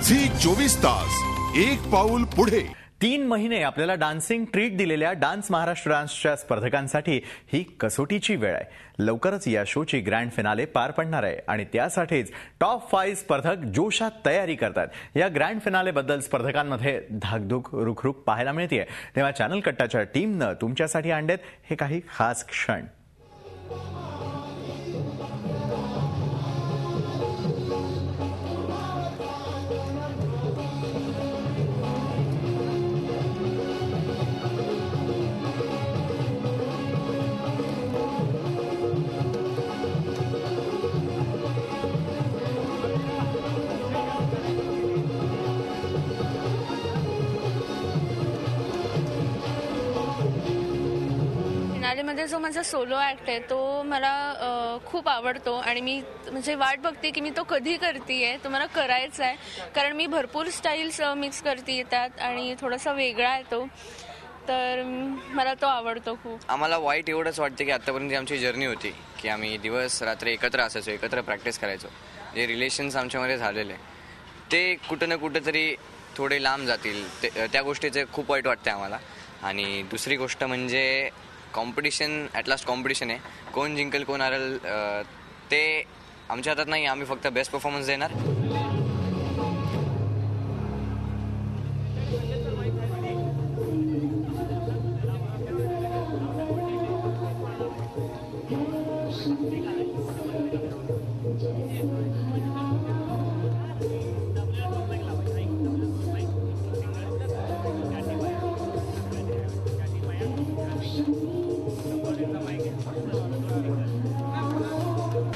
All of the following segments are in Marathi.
झी 24 तास एक पाऊल पुढे। 3 महिने आपल्याला डान्सिंग ट्रीट दिलेल्या डान्स महाराष्ट्र डान्सच्या स्पर्धकांसाठी ही कसोटीची वेळ आहे। लवकरच या शोची ग्रँड फिनाले पार पडणार आहे आणि त्यासाठीच टॉप 5 स्पर्धक जोशात तयारी करतात। या ग्रँड फिनाले बद्दल स्पर्धकांमध्ये धाकधूक रुखरुख पाहायला मिळते। तेव्हा चॅनल कट्टाच्या टीमनं तुमच्यासाठी आणलेत हे काही खास क्षण। फिनालेमध्ये जो माझा सोलो ॲक्ट आहे तो मला खूप आवडतो आणि मी म्हणजे वाट बघते की मी तो कधी करतेय, तो मला करायचा आहे कारण मी भरपूर स्टाईल्स मिक्स करते त्यात आणि थोडासा वेगळा आहे तो, तर मला तो आवडतो खूप। आम्हाला वाईट एवढंच वाटतं की आतापर्यंत आमची जर्नी होती की आम्ही दिवस रात्र एकत्र असायचो, एकत्र प्रॅक्टिस करायचो, जे रिलेशन्स आमच्यामध्ये झालेले ते कुठं ना कुठं तरी थोडे लांब जातील, त्या गोष्टीचे खूप वाईट वाटते आम्हाला। आणि दुसरी गोष्ट म्हणजे कॉम्पिटिशन, ॲट लास्ट कॉम्पिटिशन आहे, कोण जिंकेल कोण हरेल ते आमच्या हातात नाही, आम्ही फक्त बेस्ट परफॉर्मन्स देणार।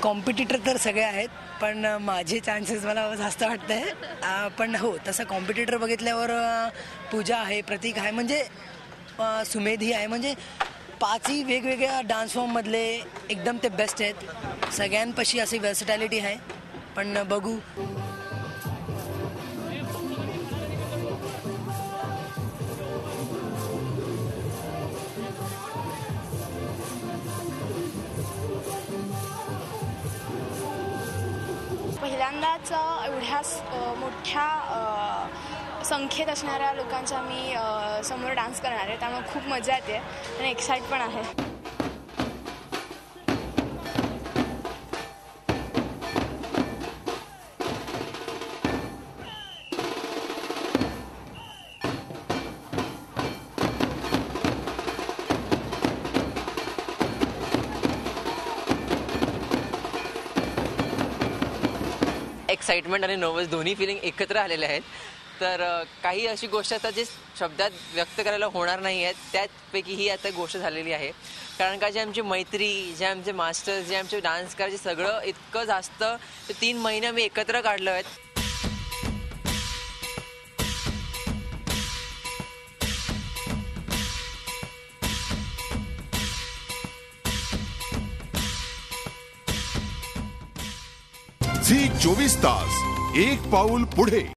कॉम्पिटिटर तर सगळे आहेत पण माझे चान्सेस मला जास्त वाटत आहे। पण हो, तसं कॉम्पिटिटर बघितल्यावर पूजा आहे, प्रतीक आहे, म्हणजे सुमेधी आहे, म्हणजे 5ही वेगवेगळ्या डान्स फॉर्ममधले एकदम ते बेस्ट आहेत। सगळ्यांपाशी अशी वर्सटॅलिटी आहे, पण बघू। पहिल्यांदाच एवढ्या मोठ्या संख्येत असणाऱ्या लोकांच्या मी समोर डान्स करणार आहे, त्यामुळे खूप मजा येते आणि एक्साइट पण आहे। एक्साइटमेंट आणि नर्वस दोन्ही फिलिंग एकत्र आलेले आहेत। तर काही अशी गोष्ट आता जे शब्दात व्यक्त करायला होणार नाही आहेत, त्यापैकी ही आता गोष्ट झालेली आहे। कारण का जे आमची मैत्री, जे आमचे मास्टर्स, जे आमचे डान्स करायचे सगळं इतकं जास्त 3 महिने आम्ही एकत्र काढलो आहेत। झी 24 तास एक पाऊल पुढे।